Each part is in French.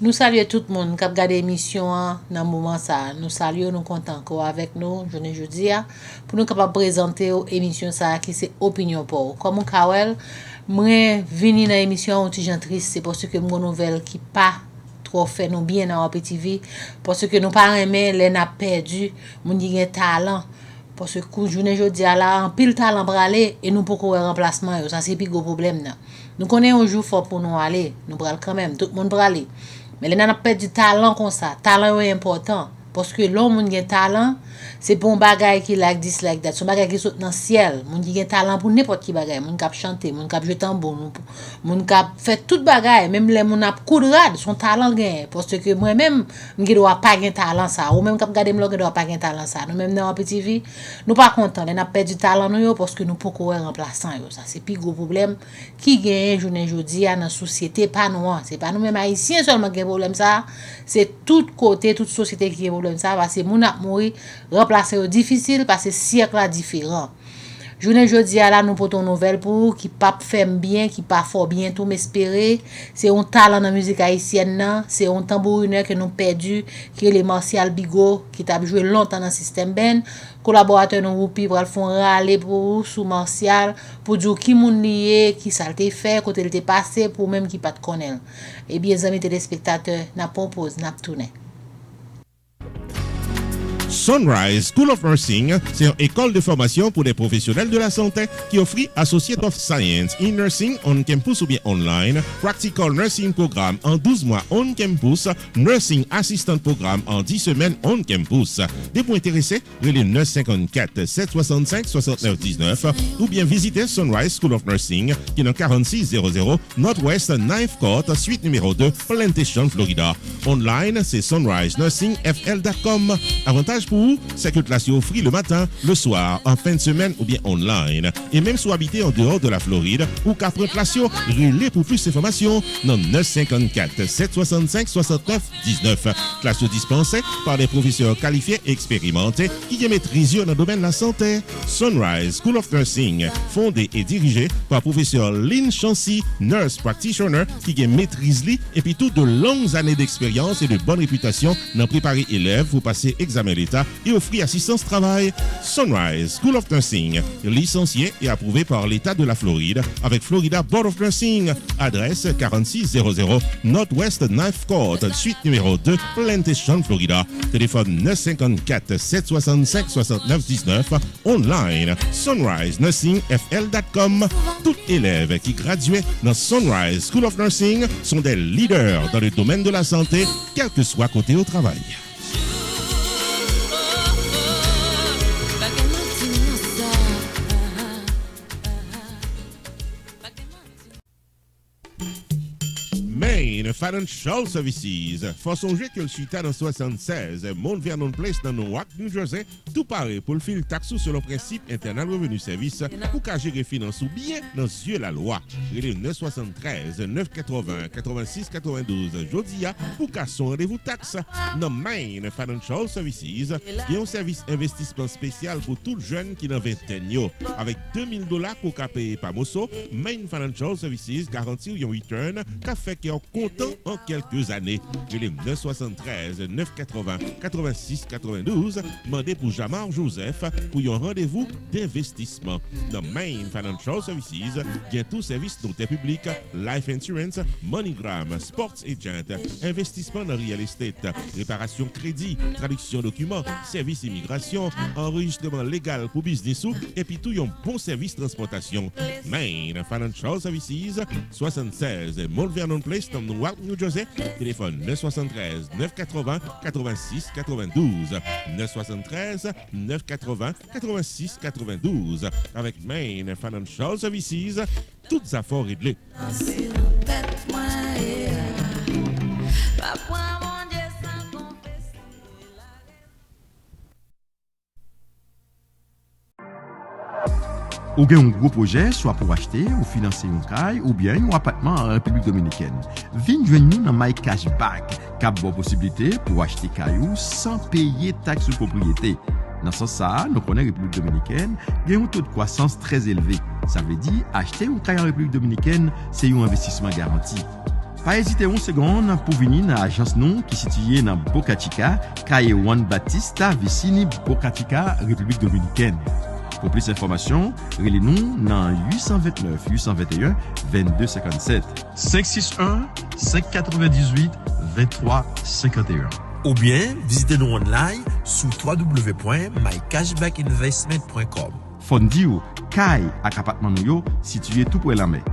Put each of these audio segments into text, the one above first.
Nous saluons tout le monde qui a regardé l'émission dans le moment ça. Nous saluons, nous comptons encore avec nous, jeudi, pour nous capables présenter l'émission ça qui c'est opinion pour. Comme Kawel, moi venir dans l'émission triste, c'est parce que mon nouvelle qui pas trop fait nous bien dans OPTV, parce que nous pas aimer les n'a perdu, mon dit talent. Parce que journée jeudi là, en pile talent pour aller et nous pour courir remplacement, ça c'est plus gros problème là. Nous connaissons un jour fort pour nous aller, nous pral quand même, tout le monde pour aller. Mais les n'a pas du talent comme ça, talent est important parce que l'homme qui a talent, c'est pour un bagage qui like this like that, son bagage qui saute dans le ciel, mon qui a talent pour n'importe qui bagage, mon cap chanter, mon cap jouer tambour, mon cap fait tout bagage, même les mon ap coudrade, son talent gain parce que moi même qui doit pas gain talent ça ou même cap garder me doit pas gain talent ça. Nous même dans OPTV, nous pas content, les n'a perdu talent nous parce que nous pas courir remplaçant yo, ça c'est plus gros problème qui gagne journée jodi dans société pas nous, c'est pas nous même haïtiens seulement qui problème ça, c'est tout côté toute société qui problème ça parce que moun a mourir remplacer difficile parce que siècle là différent. Journée jeudi là nous portons nouvelle pour qui pas fait bien, qui pas fort bien tout m'espérer, c'est un talent dans musique haïtienne là, c'est un tambourineur que nous perdu qui est le Martial Bigot qui t'a joué longtemps dans système ben, collaborateur nous Roupi pour le font râler pour sous Martial pour dire qui moun lié, qui ça t'est fait, côté il t'est passé pour même qui pas te connaît. Et bien amis téléspectateurs, n'a propose n'a tourner. Sunrise School of Nursing, c'est une école de formation pour les professionnels de la santé qui offre Associate of Science in Nursing on campus ou bien online, Practical Nursing Programme en 12 mois on campus, Nursing Assistant Programme en 10 semaines on campus. Des points intéressés, relais 954 765 69 19 ou bien visitez Sunrise School of Nursing qui est dans 4600 Northwest 9th Court, suite numéro 2, Plantation, Florida. Online, c'est sunrisenursingfl.com. Avantage pour vous, c'est que classe offre le matin, le soir, en fin de semaine ou bien online. Et même si vous habitez en dehors de la Floride ou qu'après classe, relais pour plus d'informations dans 954 765 69 19. Classe dispensée par des professeurs qualifiés et expérimentés qui maîtrisent dans le domaine de la santé. Sunrise School of Nursing, fondé et dirigé par professeur Lynn Chancy, nurse practitioner qui maîtrise et puis toutes de longues années d'expérience et de bonne réputation dans préparer élèves pour passer examen d'État et offrir assistance travail. Sunrise School of Nursing, licencié et approuvé par l'État de la Floride avec Florida Board of Nursing. Adresse 4600 Northwest 9th Court, suite numéro 2, Plantation, Florida. Téléphone 954 765 69 19. Online, sunrisenursingfl.com. Tout élève qui graduait dans Sunrise School of Nursing sont des leaders dans le domaine de la santé, quel que soit côté au travail. Main Financial Services. Faut songer que le suite dans 76, Mount Vernon Place dans Newark, New Jersey, tout paraît pour le fil taxou sur le principe internal revenu service pour qu'à gérer finance ou bien dans yeux la loi. Il est 973 980 86 92 Jodia pour qu'à son rendez-vous taxe. Dans Main Financial Services, il y a un service investissement spécial pour tout jeune qui dans vingtaine avec $2000 pour qu'à payer par Mosso. Main Financial Services garantit un return qu'a fait qui est content en quelques années. Je l'ai 973 980 86 92. Demandez pour Jamar Joseph pour un rendez-vous d'investissement. Dans Main Financial Services, il y a tout service noté public, life insurance, MoneyGram, sports agent, investissement dans real estate, réparation crédit, traduction documents, service immigration, enregistrement légal pour business et puis tout un bon service transportation. Main Financial Services, 76 Mount Vernon Place, dans Newark, New Jersey. Téléphone 973 980 86 92. 973 980 86 92. Avec Main Financial Services, toutes affaires réglées. Ou bien un gros projet, soit pour acheter ou financer un caille ou bien un appartement en République Dominicaine. Viens joindre nous dans My Cashback, cap bonne possibilité pour acheter caillou sans payer taxe de propriété. Dans ce sens, nous connaissons la République Dominicaine, il y a un taux de croissance très élevé. Ça veut dire acheter un caille en République Dominicaine, c'est un investissement garanti. Pas hésiter une seconde pour venir dans l'agence nous qui est située dans Boca Chica, Calle Juan Batista, Vicini, Boca Chica, République Dominicaine. Pour plus d'informations, relez-nous dans 829 821 2257 561 598 2351. Ou bien, visitez-nous online sur www.mycashbackinvestment.com. Fondio, Kai Akapatement Nouyo, situé tout près de la mer.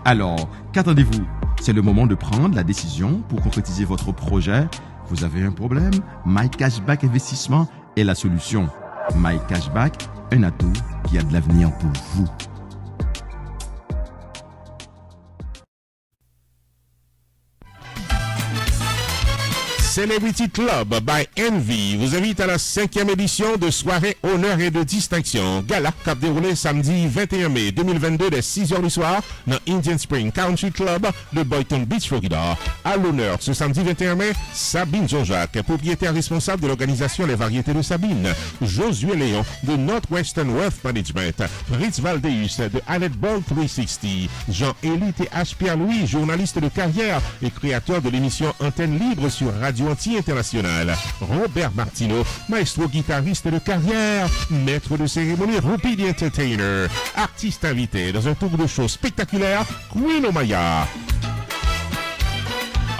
Alors, qu'attendez-vous? C'est le moment de prendre la décision pour concrétiser votre projet. Vous avez un problème? My Cashback Investissement est la solution. My Cashback, un atout qui a de l'avenir pour vous. Celebrity Club by Envy vous invite à la 5e édition de soirée honneur et de distinction. Gala cap déroulé samedi 21 mai 2022 dès 6h du soir dans Indian Spring Country Club de Boynton Beach, Florida. À l'honneur ce samedi 21 mai, Sabine Jean-Jacques, propriétaire responsable de l'organisation Les Variétés de Sabine, Josué Léon de Northwestern Wealth Management, Fritz Valdeus de Annette Ball 360, Jean-Élie T.H. Pierre-Louis, journaliste de carrière et créateur de l'émission Antenne Libre sur Radio Anti-International, Robert Martineau, maestro guitariste de carrière, maître de cérémonie, Rupi the Entertainer, artiste invité dans un tour de show spectaculaire, Queen Omaya.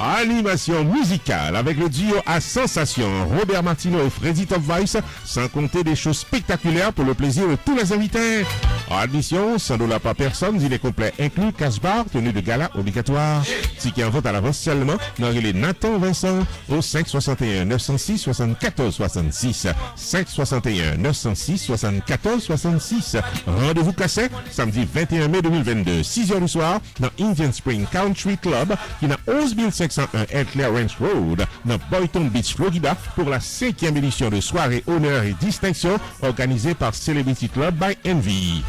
Animation musicale avec le duo à sensation Robert Martineau et Freddy Top Vice, sans compter des shows spectaculaires pour le plaisir de tous les invités. Admission, $100 par personne, il est complet inclus, cash bar, tenue de gala obligatoire. Ticket en vente à l'avance seulement dans les Nathan Vincent au 561 906 74 66 561 906 74 66. Rendez-vous cassé samedi 21 mai 2022, 6h du soir dans Indian Spring Country Club qui n'a 11 501 Headley Ranch Road dans Boynton Beach, Florida pour la 5e édition de soirée honneur et distinction organisée par Celebrity Club by Envy.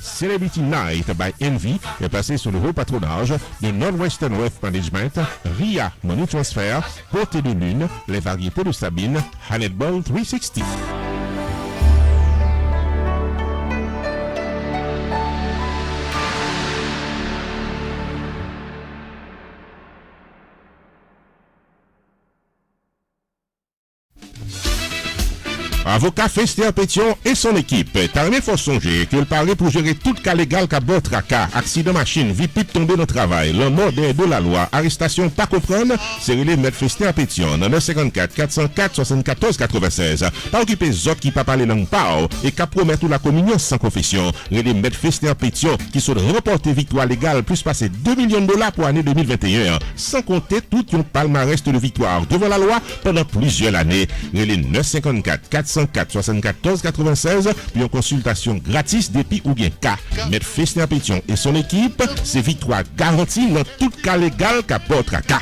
Celebrity Night by Envy est placé sous le haut patronage de Northwestern Wealth Management, RIA Money Transfer, Côté de Lune, Les Variétés de Sabine, Annette Ball 360. Avocat Fester Pétion et son équipe. Tarné faut songer qu'il parlait pour gérer tout cas légal qu'a bon tracas, accident machine, vie pip tombé dans le travail, le mode de la loi, arrestation pas comprendre, c'est relé Maître Fester Pétion, dans 954 404 74 96. Pas occuper zot qui pas parler langue pao et qu'a promettre la communion sans confession. Relé Maître Fester Pétion qui sont remporté victoire légale plus passé $2 millions pour l'année 2021, sans compter tout un palmarès de victoire devant la loi pendant plusieurs années. Relé 954 404 74 96 puis en consultation gratis depuis ou bien cas. Maître Fester Pétion et son équipe, c'est victoire garantie dans tout cas légal qu'a porte à cas.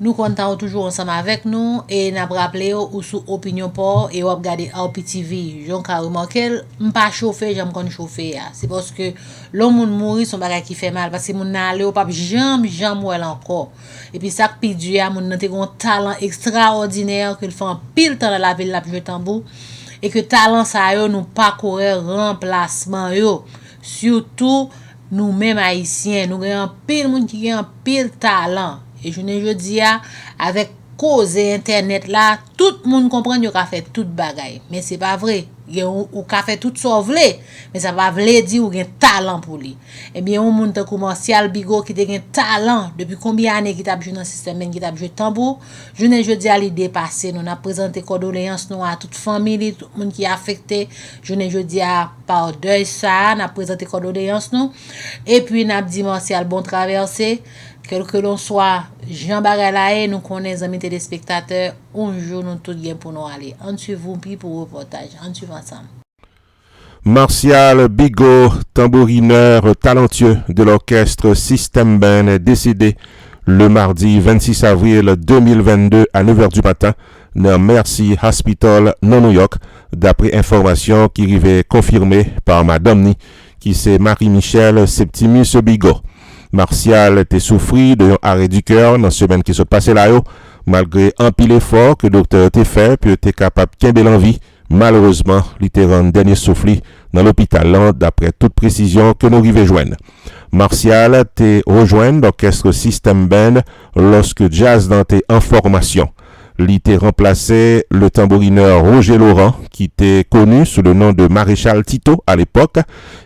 Nous comptons toujours ensemble avec nous et n'a rappelé ou sous opinion pour et ou regarder RPTV. J'en ka remarqué m'pas chauffer, j'aime qu'on chauffer. C'est parce que l'homme mourir son bagage qui fait mal parce que mon aller au pas jamais elle encore. Et puis ça qui du a mon nan te un talent extraordinaire qu'il fait en pile temps dans la ville la jouer tambour et que talent ça yo nous pas courir remplacement yo. Surtout nous mêmes haïtiens, nous avons pile monde qui a un pile talent. Et je ne dis avec cause internet là, tout le monde comprend qu'il a fait tout bagaille. Mais c'est pas vrai. Ou a fait tout sauvé, mais ça va vle dire ou gen talent pour lui. Eh bien, on monde comme Martial Bigot qui a un talent depuis combien d'années qui t'a joué dans le système qui t'a joué tambour. Je ne dis à l'idée passée, nous a présenté condoléances nous à toute famille, tout le monde qui est affecté. Je ne dis à par deuil ça, n'a présenté condoléances nous. Et puis n'a dit Martial bon traversé. Quel que l'on soit, Jean Bagalae, nous connaissons amis téléspectateurs, un jour nous tout bien pour nous aller. On suit vous puis pour reportage. On suit ensemble. Martial Bigot, tambourineur talentueux de l'orchestre System Band, est décédé le mardi 26 avril 2022 à 9h du matin dans Mercy Hospital, dans New York, d'après information qui arrivait confirmée par Madame Ni, qui c'est Marie-Michel Septimus Bigot. Martial était souffri d'un arrêt du cœur dans la semaine qui se passait là, malgré un pile effort que le docteur était fait, puis était capable de l'envie Malheureusement, il était rendu dernier souffle dans l'hôpital là, d'après toute précision que nous arrivons joindre. Martial t'est rejoint l'orchestre System Band lorsque Jazz dans t'es en formation. Il était remplacé le tambourineur Roger Laurent, qui était connu sous le nom de Maréchal Tito à l'époque,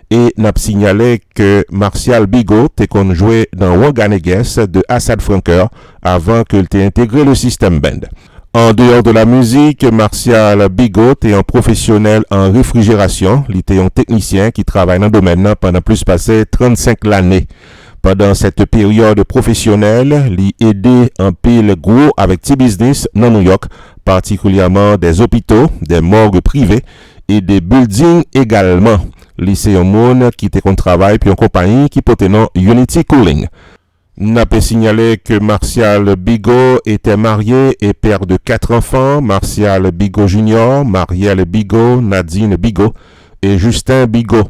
et n'a signalé que Martial Bigot t'est qu'on jouait dans Wanganeges de Assad Franker avant qu'il t'ait intégré le System Band. En dehors de la musique, Martial Bigot est un professionnel en réfrigération. Il était un technicien qui travaille dans le domaine pendant plus passé 35 l'année. Pendant cette période professionnelle, il aidé un pile gros avec petit business dans New York, particulièrement des hôpitaux, des morgues privées et des buildings également. C'est un monde qui était en travail puis en compagnie qui portait nom Unity Cooling. N'a pas signalé que Martial Bigot était marié et père de 4 enfants, Martial Bigot Junior, Marielle Bigot, Nadine Bigot et Justin Bigot.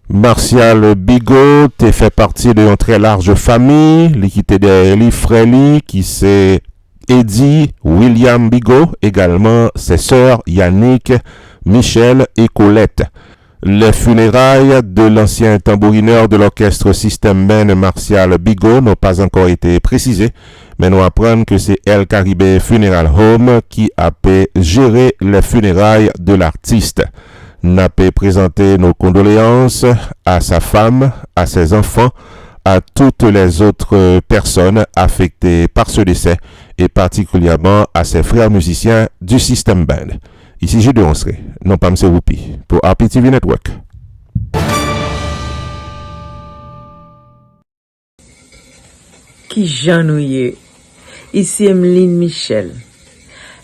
Martial Bigot t'est fait partie d'une très large famille, qui était des frères qui c'est Eddie, William Bigot, également ses sœurs Yannick, Michel et Colette. Les funérailles de l'ancien tambourineur de l'orchestre System Band Martial Bigot n'ont pas encore été précisées, mais nous apprenons que c'est El Caribe Funeral Home qui a géré les funérailles de l'artiste. N'a pas présenté nos condoléances à sa femme, à ses enfants, à toutes les autres personnes affectées par ce décès et particulièrement à ses frères musiciens du System Band. Ici J. de Onsré, non pas M. Whoopi, pour RPTV Network. Qui j'ennuie. Ici Emeline Michel.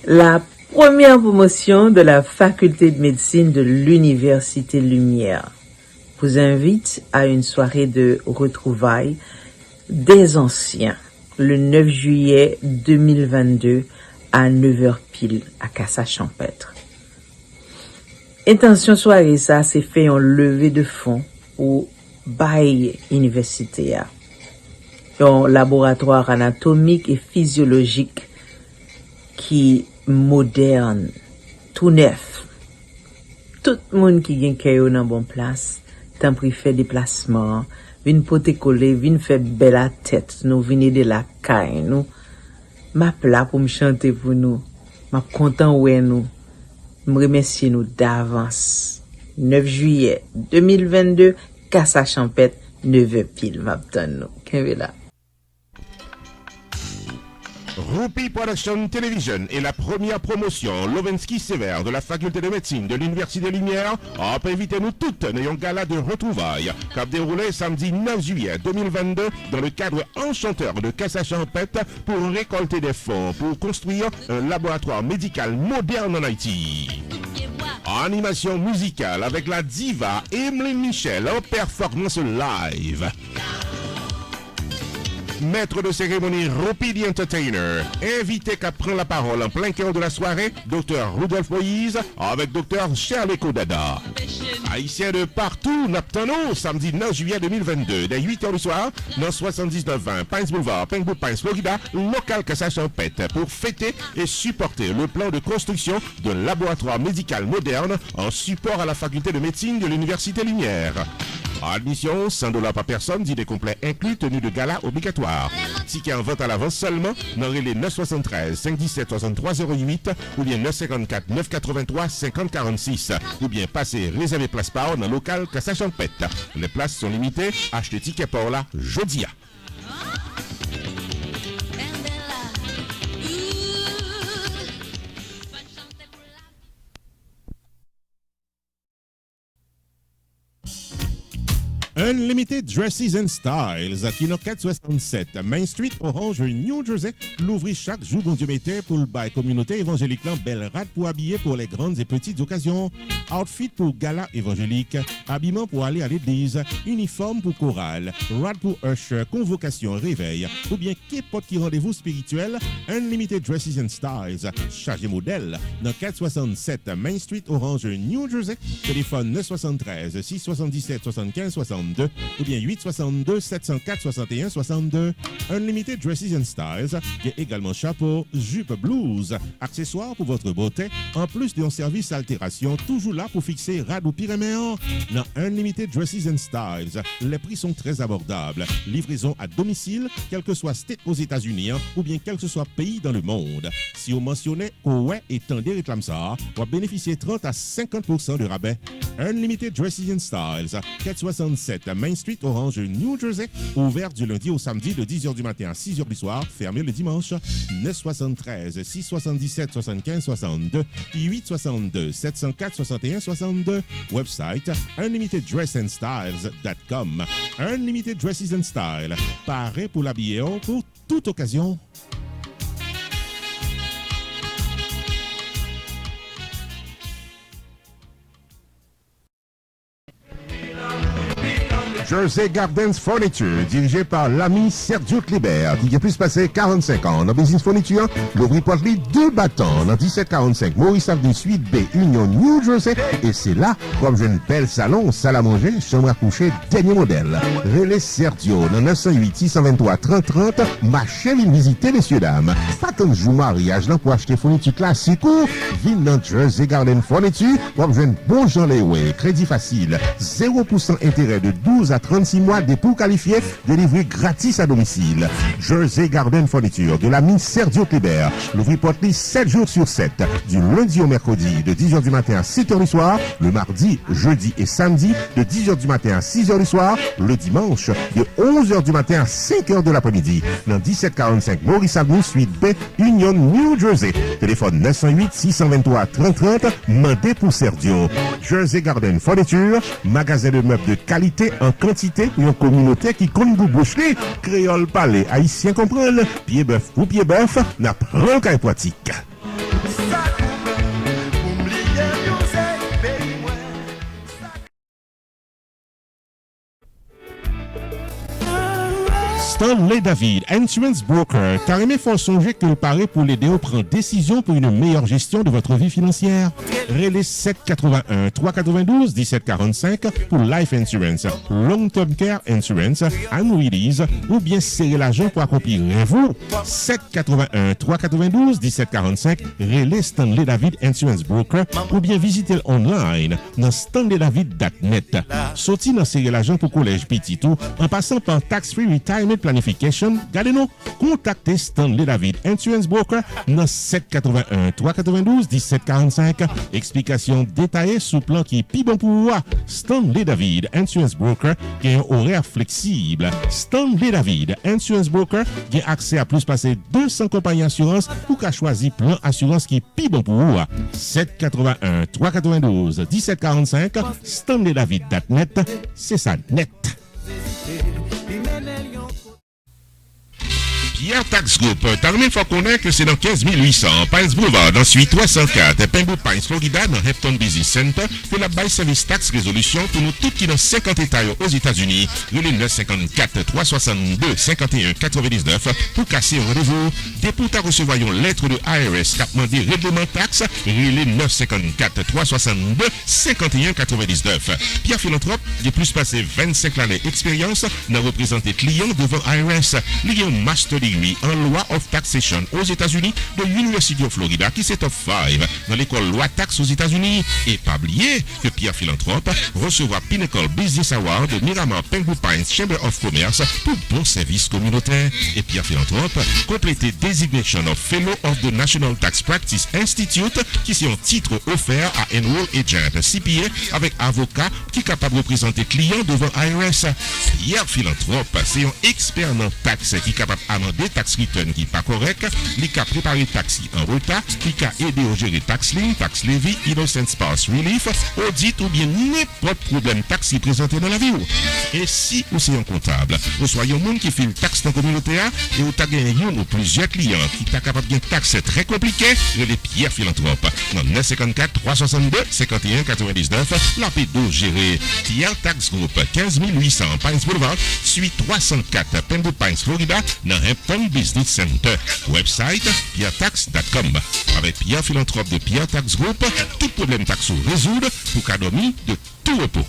La première promotion de la faculté de médecine de l'Université Lumière vous invite à une soirée de retrouvailles des anciens le 9 juillet 2022 à 9h pile à Cassa-Champêtre. Intention soirée ça, c'est fait en levée de fonds au Baye Université. Un laboratoire anatomique et physiologique qui moderne, tout neuf. Tout le monde qui gagne kayo dans bon place, tant pris fait déplacement, vin pote coller, vin fait belle la tête, nous venez de la caille, nous. Ma plat pour me chanter pour nous. Ma content ouais nous. Me remercier nous d'avance. 9 juillet 2022, Cassa-Champêtre, 9h pile, m'attend nous. Qu'est-ce là? Whoopi Production Television est la première promotion Lovensky Sévère de la faculté de médecine de l'Université Lumière a invité nous toutes à un gala de retrouvailles qui a déroulé samedi 9 juillet 2022 dans le cadre enchanteur de Cassa-Champêtre pour récolter des fonds pour construire un laboratoire médical moderne en Haïti. Animation musicale avec la diva Emeline Michel en performance live. Maître de cérémonie Whoopi the Entertainer, invité qu'à prendre la parole en plein cœur de la soirée, Dr Rudolph Moïse avec Dr Shirley Kodada. Haïtiens de partout, Naptano, samedi 9 juillet 2022, dès 8h du soir, dans 7920 Pines Boulevard, Pinewood Pines, Florida, local Cassa-Champêtre, pour fêter et supporter le plan de construction d'un laboratoire médical moderne en support à la faculté de médecine de l'Université Lumière. Admission, $100 par personne, dîner complet inclus, tenue de gala obligatoire. Ticket en vente à l'avance seulement dans les 973 517 63 08 ou bien 954 983 50 46 ou bien passer réserver place par dans le local Cassa-Champêtre. Les places sont limitées. Achetez ticket pour là, Jodia. Unlimited Dresses and Styles, qui dans 467 Main Street, Orange, New Jersey, l'ouvrit chaque jour bon Dieu mettait pour le bail communauté évangélique belle rate pour habiller pour les grandes et petites occasions, outfit pour gala évangélique, habillement pour aller à l'église, uniforme pour chorale, rad pour usher, convocation, réveil, ou bien qu'importe qui rendez-vous spirituel, Unlimited Dresses and Styles, chargé modèle, dans 467 Main Street, Orange, New Jersey, téléphone 973 677 75 60. 62 ou bien 862 704 61 62. Unlimited Dresses and Styles, qui est également chapeau, jupe blues, accessoires pour votre beauté, en plus d'un service altération, toujours là pour fixer rad ou pyréméen. Dans Unlimited Dresses and Styles, les prix sont très abordables. Livraison à domicile, quel que soit state aux États-Unis ou bien quel que soit pays dans le monde. Si vous mentionnez OUE et tendez réclame ça, vous bénéficiez 30 à 50% de rabais. Unlimited Dresses and Styles, 467 Main Street, Orange, New Jersey, ouvert du lundi au samedi de 10h du matin à 6h du soir, fermé le dimanche. 973 677 75 62 862 704 61 62. Website unlimiteddressandstyles.com. Unlimited Dresses and Style, paré pour l'habiller pour toute occasion. Jersey Gardens Furniture, dirigé par l'ami Sergio Kleber, qui a plus passé 45 ans dans business furniture, l'ouvrit poterie 2 battants dans 1745 Maurice Avenue Suite B, Union, New Jersey, et c'est là, comme j'ai une belle salon, salle à manger, chambre à coucher, dernier modèle. Relais Sergio, dans 908 623 30 30, marchez vite visiter, messieurs, dames. Pas tant de jour mariage, là, pour acheter fourniture classique ou, vine dans Jersey Garden Furniture, comme j'ai une bon Jean Lewe, crédit facile, 0% intérêt de 12 à 36 mois dépôt qualifié, délivré gratis à domicile. Jersey Garden Furniture de l'ami Sergio Kleber. L'ouvrir porte 7 jours sur 7, du lundi au mercredi, de 10h du matin à 7h du soir, le mardi, jeudi et samedi, de 10h du matin à 6h du soir, le dimanche, de 11h du matin à 5h de l'après-midi, dans 1745 Maurice Avenue, Suite B, Union, New Jersey. Téléphone 908 623 30 30, mandé pour Sergio. Jersey Garden Furniture, magasin de meubles de qualité en quantité pour une communauté qui compte vous boucher, créole parler, haïtien comprendre, pied bœuf ou pied bœuf, n'a pas qu'un pratique. Stanley David, Insurance Broker, t'as aimé fort songer que le paraît pour l'aider à prendre décision pour une meilleure gestion de votre vie financière. Relais 781 392 1745 pour Life Insurance, Long Term Care Insurance, Annuities ou bien serrer l'argent pour accomplir vous. 781 392 1745, Relais Stanley David Insurance Broker ou bien visitez online dans stanleydavid.net. Sorti dans serrer l'argent pour collège petit tout en passant par Tax Free Retirement Planification, gardez-nous, contactez Stanley David Insurance Broker dans 781 392 1745. Explication détaillée sous plan qui est plus bon pour vous. Stanley David Insurance Broker qui a un horaire flexible. Stanley David Insurance Broker qui a accès à plus passer 200 compagnies d'assurance pour qu'à choisir plan assurance qui est plus bon pour vous. 781 392 1745. StanleyDavid.net, c'est ça net. Pierre Tax Group, t'as remis faut connaître que c'est dans 15 800 Pines Boulevard, dans suite 304, Penwood Pines, Florida, dans Hampton Business Center, pour la bail service tax résolution pour nous tous qui dans 50 États aux États-Unis. Relais 954 362 51 99 pour casser un rendez-vous. Dépôt à recevoir une lettre de IRS qui a demandé règlement taxe. Relais 954 362 51 99. Pierre Philanthrope, il a plus passé 25 années d'expérience dans représenter clients devant IRS. Il y a un master degree en loi of taxation aux États-Unis de l'University of Florida qui c'est top 5 dans l'école loi taxe aux États-Unis. Et pas oublier que Pierre Philanthrope recevra Pinnacle Business Award de Miramar Penwood Pines Chamber of Commerce pour bon service communautaire. Et Pierre Philanthrope complété Designation of Fellow of the National Tax Practice Institute qui c'est un titre offert à Enroll Agent CPA avec avocat qui est capable de représenter clients devant IRS. Pierre Philanthrope c'est un expert en taxe qui est capable d'amender tax return qui n'est pas correct, qui a préparé taxi en retard, qui a aidé à gérer tax lien, tax levy, innocent spouse relief, audit ou bien n'importe problème taxe qui présenté dans la vie. Et si vous êtes un comptable, vous soyez un monde qui fait une taxe dans la communauté et vous avez gagné un ou plusieurs clients qui sont capables de une taxe très compliquée, les Pierre Philanthrope. Dans 954 362 51 99, la P12 gérée Pierre Tax Group 15 800 Pines Boulevard, suite 304 Penwood Pines, Florida, dans Hampton Business Center. Website pierretax.com. Avec Pierre Philanthrope de Pierre Tax Group, tout problème taxo résoudre pour cadeau de tout repos.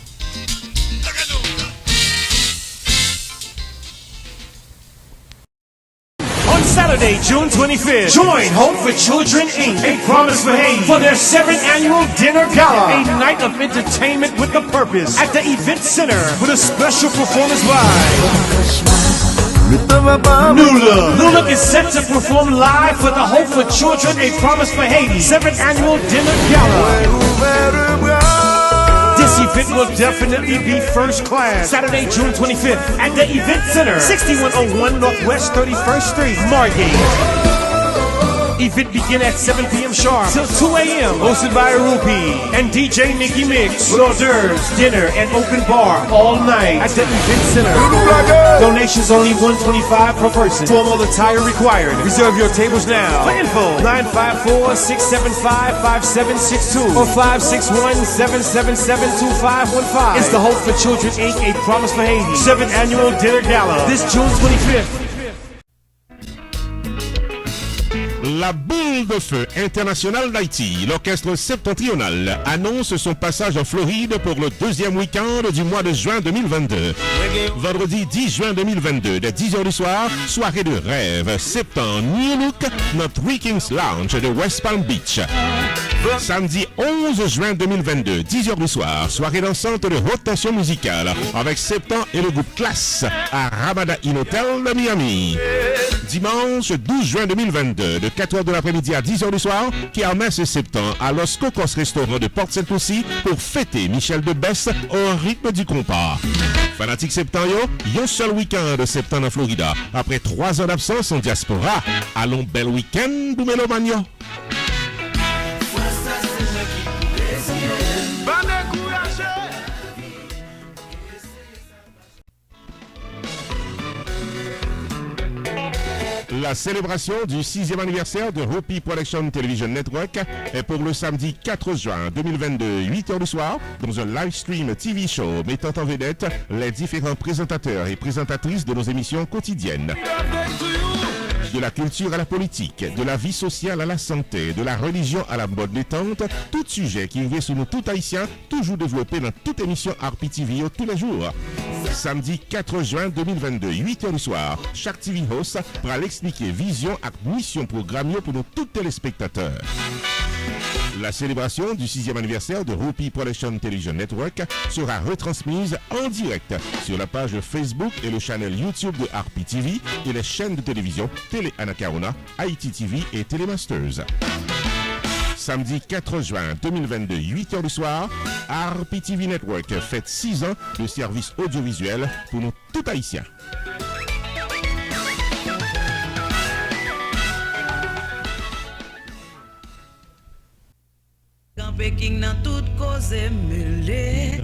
Saturday, June 25th. Join Hope for Children, Inc., A Promise for Haiti, for their 7th annual dinner gala. A night of entertainment with a purpose at the Event Center with a special performance by New Look is set to perform live for the Hope for Children, A Promise for Haiti 7th annual dinner gala. This event will definitely be first class. Saturday, June 25th at the Event Center, 6101 Northwest 31st Street, Margate. Event begin at 7 p.m. sharp till 2 a.m. Hosted by Rupi and DJ Nicky Mix. With hors d'oeuvres, dinner, and open bar all night at the Event Center. Donations only $125 per person. Formal attire required. Reserve your tables now. For info, 954-675-5762 or 561-777-2515. It's the Hope for Children, Inc., A Promise for Haiti 7th Annual Dinner Gala. This June 25th. La boule de feu internationale d'Haïti, l'orchestre septentrional, annonce son passage en Floride pour le deuxième week-end du mois de juin 2022. Vendredi 10 juin 2022, dès 10h du soir, soirée de rêve, septembre, New Look, notre Three Kings Lounge de West Palm Beach. Samedi 11 juin 2022, 10h du soir, soirée dansante de haute tension musicale avec Septembre et le groupe Classe à Ramada Inn Hotel de Miami. Dimanche 12 juin 2022, de 4h de l'après-midi à 10h du soir, Kermesse et Septembre à Los Cocos Restaurant de Port-Saint-Lucie pour fêter Michel Debesse au rythme du compas. Fanatique Septembre, un seul week-end de septembre en Florida. Après 3 ans d'absence en diaspora, allons bel week-end pour Mélomagno. La célébration du 6e anniversaire de Rupi Production Television Network est pour le samedi 4 juin 2022, 8h du soir, dans un live stream TV show mettant en vedette les différents présentateurs et présentatrices de nos émissions quotidiennes. De la culture à la politique, de la vie sociale à la santé, de la religion à la mode détente, tout sujet qui revient sur nous tout haïtiens, toujours développé dans toute émission RPTV tous les jours. Samedi 4 juin 2022, 8h du soir, chaque TV host pourra l'expliquer vision et mission programme pour nos tous téléspectateurs. La célébration du 6e anniversaire de Rupi Production Television Network sera retransmise en direct sur la page Facebook et le channel YouTube de RPTV et les chaînes de télévision Télé Anacarona, Haïti TV et Télémasters. Samedi 4 juin 2022, 8h du soir, RPTV Network fête 6 ans de service audiovisuel pour nous tout haïtiens.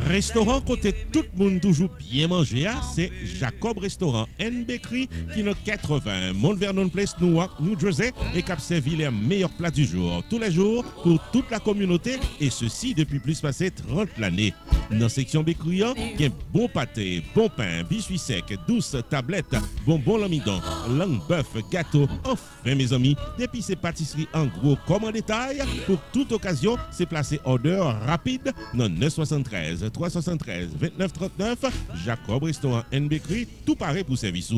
Restaurant côté tout le monde toujours bien manger, c'est Jacob Restaurant and Bakery qui est 80 Mount Vernon Place, Newark, New Jersey et qui a servi les meilleurs plats du jour, tous les jours pour toute la communauté et ceci depuis plus passé 30 l'année. Dans la section bakery, il y a bon pâté, bon pain, biscuits secs, douce tablette, bonbons l'amidon, langue bœuf, gâteau. Enfin mes amis, depuis ces pâtisseries en gros comme en détail, pour toute occasion, c'est placé order rapide dans 973 373 2939 Jacob Restaurant and Bakery, tout pareil pour service.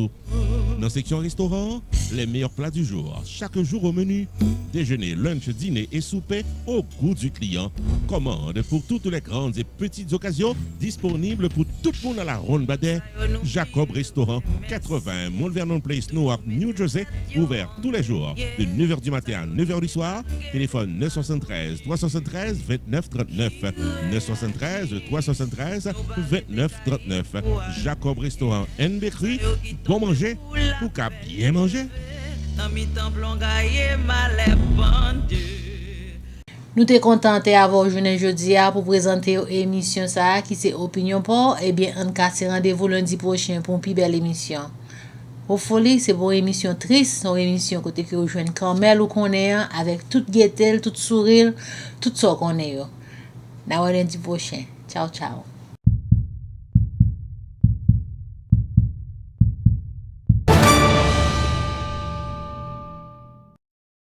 Dans section restaurant, les meilleurs plats du jour, chaque jour au menu, déjeuner, lunch, dîner et souper au goût du client. Commande pour toutes les grandes et petites occasions, disponibles pour tout le monde à la ronde Badet. Jacob Restaurant, 80 Mount Vernon Place, Newark, New Jersey, ouvert tous les jours de 9h du matin à 9h du soir. Téléphone 973 373 2939 973 373 2939. Jacob Restaurant and Bakery, bon manger pour qu'à bien manger. Nous te contentés avoir journée jeudi pour présenter l'émission ça qui c'est opinion pour et bien on casse rendez-vous lundi prochain pour une plus belle émission. Au folie, c'est pour une émission triste, une émission côté que vous joignez Carmel ou qu'on est avec toute gaieté, tout sourire, tout ça qu'on est. Lundi prochain. Ciao ciao.